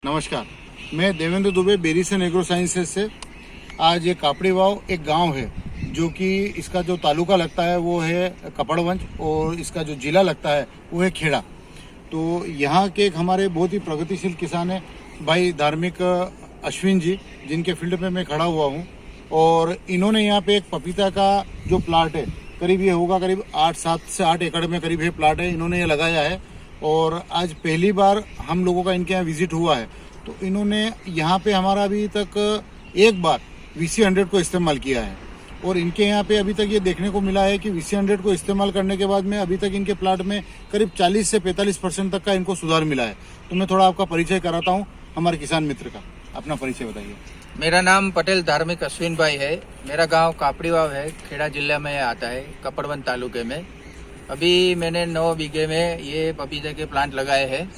नमस्कार, मैं Devendra Dubey बेरीसन agro sciences से। आज ये कापड़ी वाव एक गांव है जो कि इसका जो तालुका लगता है वो है कपड़वंज और इसका जो जिला लगता है वो है खेड़ा। तो यहाँ के एक हमारे बहुत ही प्रगतिशील किसान है भाई धार्मिक अश्विन जी, जिनके फील्ड पे मैं खड़ा हुआ हूँ। और इन्होंने यहाँ पे एक पपीता का जो प्लाट है, करीब ये होगा करीब 7 से 8 एकड़ में करीब ये प्लाट है, इन्होंने ये लगाया है। और आज पहली बार हम लोगों का इनके यहाँ विजिट हुआ है। तो इन्होंने यहाँ पे हमारा अभी तक एक बार VC100 को इस्तेमाल किया है। और इनके यहाँ पे अभी तक ये देखने को मिला है कि VC100 को इस्तेमाल करने के बाद में अभी तक इनके प्लाट में करीब 40 से 45% तक का इनको सुधार मिला है। तो मैं थोड़ा आपका परिचय कराता हूँ हमारे किसान मित्र का। अपना परिचय बताइए। मेरा नाम पटेल धार्मिक अश्विन भाई है। मेरा गांव कापड़ी वाव है, खेड़ा जिला में आता है, कपड़वंज तालुके में। अभी मैंने 9 बीघे में ये पपीते के प्लांट लगाए हैं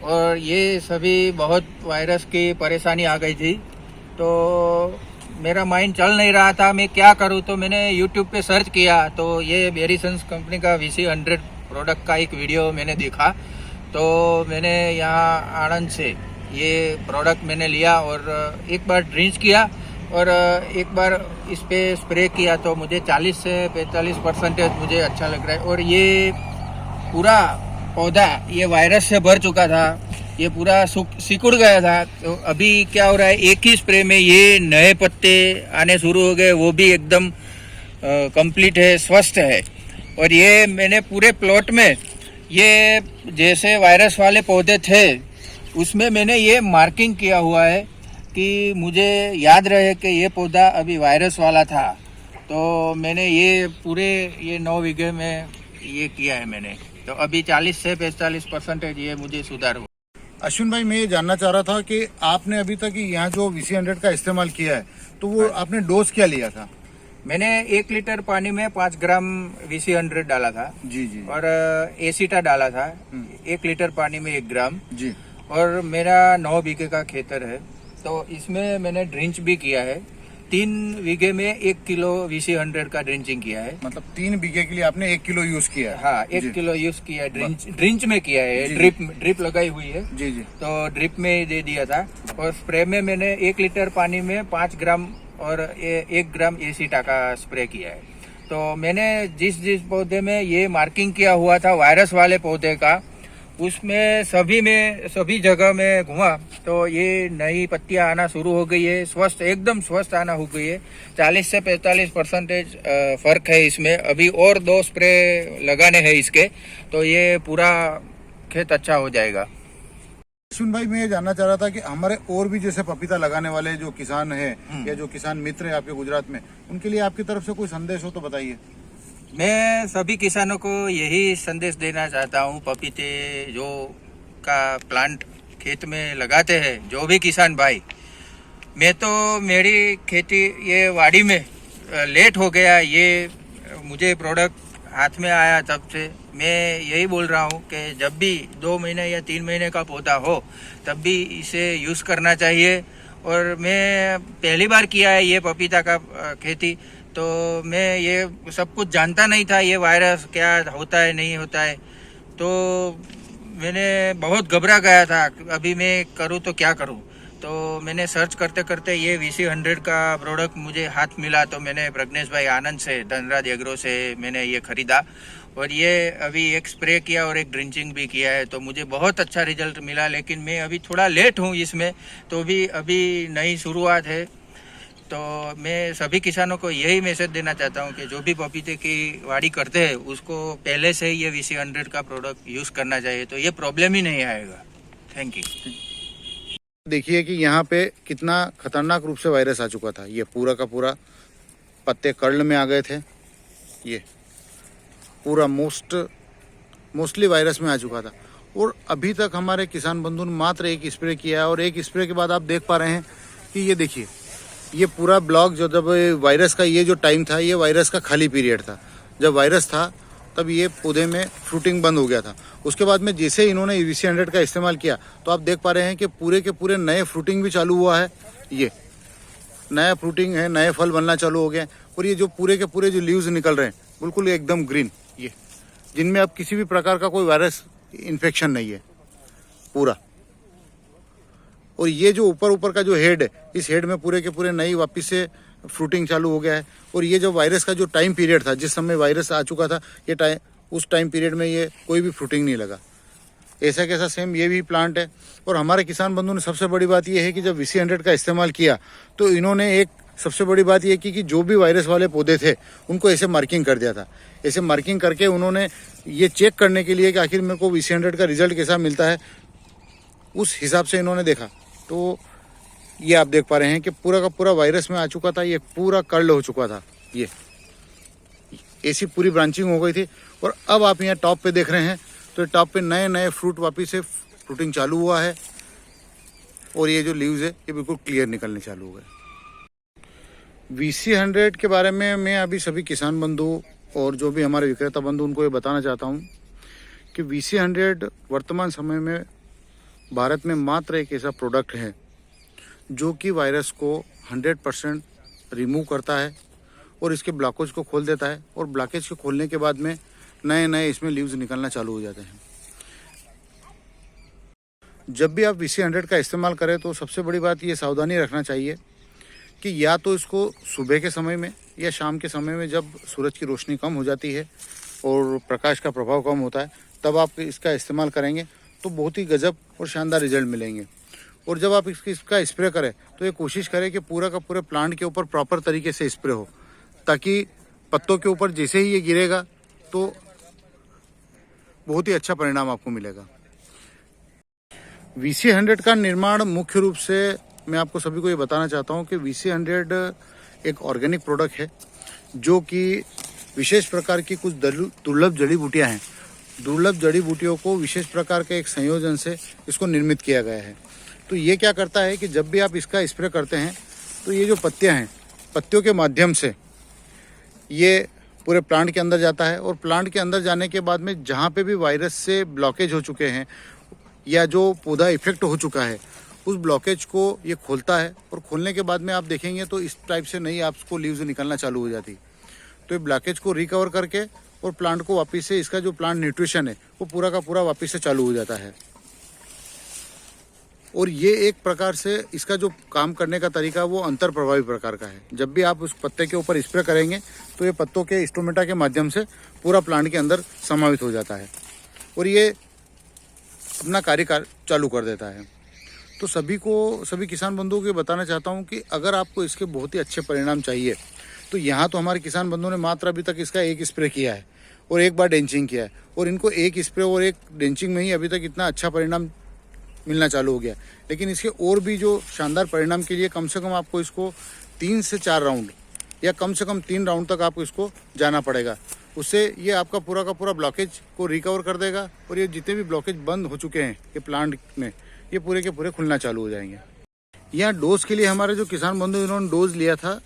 और ये सभी बहुत वायरस की परेशानी आ गई थी। तो मेरा माइंड चल नहीं रहा था, मैं क्या करूं। तो मैंने यूट्यूब पे सर्च किया तो ये बेरीसन्स कंपनी का VC100 प्रोडक्ट का एक वीडियो मैंने देखा। तो मैंने यहाँ आनंद से ये प्रोडक्ट मैंने लिया और एक बार ड्रिंच किया और एक बार इस पे स्प्रे किया तो मुझे 40 से 45% मुझे अच्छा लग रहा है। और ये पूरा पौधा ये वायरस से भर चुका था, ये पूरा सिकुड़ गया था। तो अभी क्या हो रहा है, एक ही स्प्रे में ये नए पत्ते आने शुरू हो गए, वो भी एकदम कंप्लीट है, स्वस्थ है। और ये मैंने पूरे प्लॉट में ये जैसे वायरस वाले पौधे थे उसमें मैंने ये मार्किंग किया हुआ है कि मुझे याद रहे कि ये पौधा अभी वायरस वाला था। तो मैंने ये पूरे ये 9 बीघे में ये किया है मैंने। तो अभी 40 से 45% ये मुझे सुधार हुआ। अश्विन भाई, मैं ये जानना चाह रहा था कि आपने अभी तक यहाँ जो VC100 का इस्तेमाल किया है तो वो आपने डोज क्या लिया था? मैंने 1 लीटर पानी में 5 ग्राम VC100 डाला था जी जी। और एसिटा डाला था 1 लीटर पानी में 1 ग्राम जी। और मेरा 9 बीघे का खेतर है तो इसमें मैंने ड्रिंच भी किया है। 3 बीघे में 1 किलो VC100 का ड्रिंचिंग किया है। मतलब 3 बीघे के लिए आपने 1 किलो यूज किया है? हाँ, 1 किलो यूज किया है। ड्रिंच में किया है, ड्रिप लगाई हुई है। जी जी। तो ड्रिप में दे दिया था और स्प्रे में मैंने 1 लीटर पानी में 5 ग्राम और 1 ग्राम एसिटा का स्प्रे किया है। तो मैंने जिस पौधे में ये मार्किंग किया हुआ था वायरस वाले पौधे का, उसमें सभी जगह में घुमा तो ये नई पत्तियां आना शुरू हो गई है, एकदम स्वस्थ आना हो गई है। 40 से 45% फर्क है इसमें। अभी और 2 स्प्रे लगाने हैं इसके तो ये पूरा खेत अच्छा हो जाएगा। अश्विन भाई, मैं ये जानना चाह रहा था कि हमारे और भी जैसे पपीता लगाने वाले जो किसान हैं या जो किसान मित्र है आपके गुजरात में, उनके लिए आपकी तरफ से कोई संदेश हो तो बताइए। मैं सभी किसानों को यही संदेश देना चाहता हूँ, पपीते जो का प्लांट खेत में लगाते हैं जो भी किसान भाई, मैं तो मेरी खेती ये वाड़ी में लेट हो गया, ये मुझे प्रोडक्ट हाथ में आया तब से मैं यही बोल रहा हूँ कि जब भी 2 महीने या 3 महीने का पौधा हो तब भी इसे यूज़ करना चाहिए। और मैं पहली बार किया है ये पपीता का खेती, तो मैं ये सब कुछ जानता नहीं था, ये वायरस क्या होता है नहीं होता है। तो मैंने बहुत घबरा गया था, अभी मैं करूँ तो क्या करूँ। तो मैंने सर्च करते करते ये VC100 का प्रोडक्ट मुझे हाथ मिला तो मैंने प्रज्ञेश भाई आनंद से, धनराज एग्रो से मैंने ये खरीदा और ये अभी एक स्प्रे किया और एक ड्रिंचिंग भी किया है। तो मुझे बहुत अच्छा रिजल्ट मिला, लेकिन मैं अभी थोड़ा लेट हूँ इसमें, तो भी अभी नई शुरुआत है। तो मैं सभी किसानों को यही मैसेज देना चाहता हूँ कि जो भी पपीते की वाड़ी करते हैं उसको पहले से ही ये VC100 का प्रोडक्ट यूज़ करना चाहिए, तो ये प्रॉब्लम ही नहीं आएगा। Thank you. देखिए कि यहाँ पे कितना खतरनाक रूप से वायरस आ चुका था। ये पूरा का पूरा पत्ते कर्ल में आ गए थे, ये पूरा मोस्टली वायरस में आ चुका था। और अभी तक हमारे किसान बंधु ने मात्र 1 स्प्रे किया है और 1 स्प्रे के बाद आप देख पा रहे हैं कि ये देखिए, ये पूरा ब्लॉक जो जब वायरस का ये जो टाइम था, ये वायरस का खाली पीरियड था। जब वायरस था तब ये पौधे में फ्रूटिंग बंद हो गया था। उसके बाद में जैसे इन्होंने VC100 का इस्तेमाल किया तो आप देख पा रहे हैं कि पूरे के पूरे नए फ्रूटिंग भी चालू हुआ है। ये नया फ्रूटिंग है, नए फल बनना चालू हो गए। और ये जो पूरे के पूरे जो लीव्स निकल रहे हैं बिल्कुल एकदम ग्रीन, ये जिनमें अब किसी भी प्रकार का कोई वायरस इन्फेक्शन नहीं है पूरा। और ये जो ऊपर ऊपर का जो हेड है, इस हेड में पूरे के पूरे नई वापस से फ्रूटिंग चालू हो गया है। और ये जो वायरस का जो टाइम पीरियड था, जिस समय वायरस आ चुका था, ये उस टाइम पीरियड में ये कोई भी फ्रूटिंग नहीं लगा। ऐसा कैसा सेम ये भी प्लांट है। और हमारे किसान बंधु ने सबसे बड़ी बात ये है कि जब VC100 का इस्तेमाल किया तो इन्होंने एक सबसे बड़ी बात ये की कि जो भी वायरस वाले पौधे थे उनको ऐसे मार्किंग कर दिया था। ऐसे मार्किंग करके उन्होंने ये चेक करने के लिए कि आखिर मेरे को VC100 का रिजल्ट कैसा मिलता है, उस हिसाब से इन्होंने देखा। तो ये आप देख पा रहे हैं कि पूरा का पूरा वायरस में आ चुका था, ये पूरा कर्ल हो चुका था, ये ऐसी पूरी ब्रांचिंग हो गई थी। और अब आप यहाँ टॉप पे देख रहे हैं तो टॉप पे नए नए फ्रूट वापिस से फ्रूटिंग चालू हुआ है। और ये जो लीव्स है ये बिल्कुल क्लियर निकलने चालू हो गए। VC100 के बारे में मैं अभी सभी किसान बंधु और जो भी हमारे विक्रेता बंधु उनको ये बताना चाहता हूँ कि VC100 वर्तमान समय में भारत में मात्र एक ऐसा प्रोडक्ट है जो कि वायरस को 100% रिमूव करता है और इसके ब्लॉकेज को खोल देता है। और ब्लॉकेज को खोलने के बाद में नए नए इसमें लीव्स निकलना चालू हो जाते हैं। जब भी आप VC100 का इस्तेमाल करें तो सबसे बड़ी बात ये सावधानी रखना चाहिए कि या तो इसको सुबह के समय में या शाम के समय में, जब सूरज की रोशनी कम हो जाती है और प्रकाश का प्रभाव कम होता है, तब आप इसका इस्तेमाल करेंगे तो बहुत ही गजब और शानदार रिजल्ट मिलेंगे। और जब आप इसका स्प्रे करें तो ये कोशिश करें कि पूरा का पूरे प्लांट के ऊपर प्रॉपर तरीके से स्प्रे हो, ताकि पत्तों के ऊपर जैसे ही ये गिरेगा तो बहुत ही अच्छा परिणाम आपको मिलेगा। VC100 का निर्माण मुख्य रूप से मैं आपको सभी को ये बताना चाहता हूँ कि VC100 एक ऑर्गेनिक प्रोडक्ट है जो कि विशेष प्रकार की कुछ दुर्लभ जड़ी बूटियाँ हैं। दुर्लभ जड़ी बूटियों को विशेष प्रकार के एक संयोजन से इसको निर्मित किया गया है। तो ये क्या करता है कि जब भी आप इसका स्प्रे करते हैं तो ये जो पत्तियाँ हैं, पत्तियों के माध्यम से ये पूरे प्लांट के अंदर जाता है। और प्लांट के अंदर जाने के बाद में जहाँ पे भी वायरस से ब्लॉकेज हो चुके हैं या जो पौधा इफेक्ट हो चुका है, उस ब्लॉकेज को ये खोलता है। और खोलने के बाद में आप देखेंगे तो इस टाइप से नई आपको लीव्स निकलना चालू हो जाती। तो ये ब्लॉकेज को रिकवर करके और प्लांट को वापस से, इसका जो प्लांट न्यूट्रिशन है वो पूरा का पूरा वापस से चालू हो जाता है। और ये एक प्रकार से इसका जो काम करने का तरीका वो अंतर प्रभावी प्रकार का है। जब भी आप उस पत्ते के ऊपर स्प्रे करेंगे तो ये पत्तों के स्टोमेटा के माध्यम से पूरा प्लांट के अंदर समावित हो जाता है और ये अपना कार्य चालू कर देता है। तो सभी किसान बंधुओं को बताना चाहता हूँ कि अगर आपको इसके बहुत ही अच्छे परिणाम चाहिए तो यहाँ तो हमारे किसान बंधुओं ने मात्र अभी तक इसका एक स्प्रे किया है और एक बार डेंचिंग किया है। और इनको एक स्प्रे और एक डेंचिंग में ही अभी तक इतना अच्छा परिणाम मिलना चालू हो गया। लेकिन इसके और भी जो शानदार परिणाम के लिए कम से कम आपको इसको 3 से 4 राउंड या कम से कम 3 राउंड तक आपको इसको जाना पड़ेगा। उससे ये आपका पूरा का पूरा ब्लॉकेज को रिकवर कर देगा और ये जितने भी ब्लॉकेज बंद हो चुके हैं ये प्लांट में, ये पूरे के पूरे खुलना चालू हो जाएंगे। यहाँ डोज के लिए हमारे जो किसान बंधु इन्होंने डोज लिया था,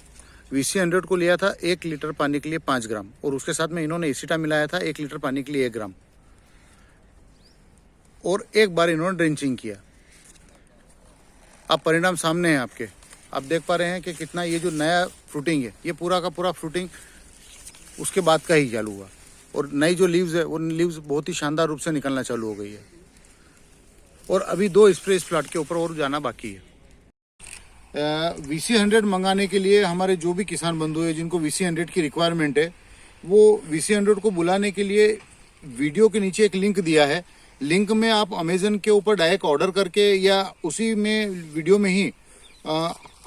VC100 को लिया था 1 लीटर पानी के लिए 5 ग्राम और उसके साथ में इन्होंने एसिटा मिलाया था 1 लीटर पानी के लिए 1 ग्राम और एक बार इन्होंने ड्रेंचिंग किया। अब परिणाम सामने हैं आपके, आप देख पा रहे हैं कि कितना ये जो नया फ्रूटिंग है ये पूरा का पूरा फ्रूटिंग उसके बाद का ही चालू हुआ और नई जो लीव्स है वो लीव्स बहुत ही शानदार रूप से निकलना चालू हो गई है। और अभी 2 स्प्रे इस प्लांट के ऊपर और जाना बाकी है। VC100 मंगाने के लिए हमारे जो भी किसान बंधु है जिनको VC100 की रिक्वायरमेंट है वो VC100 को बुलाने के लिए वीडियो के नीचे एक लिंक दिया है। लिंक में आप अमेजन के ऊपर डायरेक्ट ऑर्डर करके या उसी में वीडियो में ही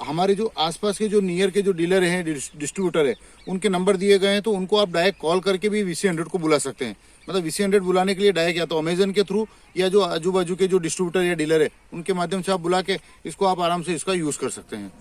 हमारे जो आसपास के जो नियर के जो डीलर हैं, डिस्ट्रीब्यूटर है, उनके नंबर दिए गए हैं तो उनको आप डायरेक्ट कॉल करके भी VC100 को बुला सकते हैं। मतलब VC100 बुलाने के लिए डायरेक्ट या तो अमेजन के थ्रू या जो आजू बाजू के जो डिस्ट्रीब्यूटर या डीलर है उनके माध्यम से आप बुला के इसको आप आराम से इसका यूज़ कर सकते हैं।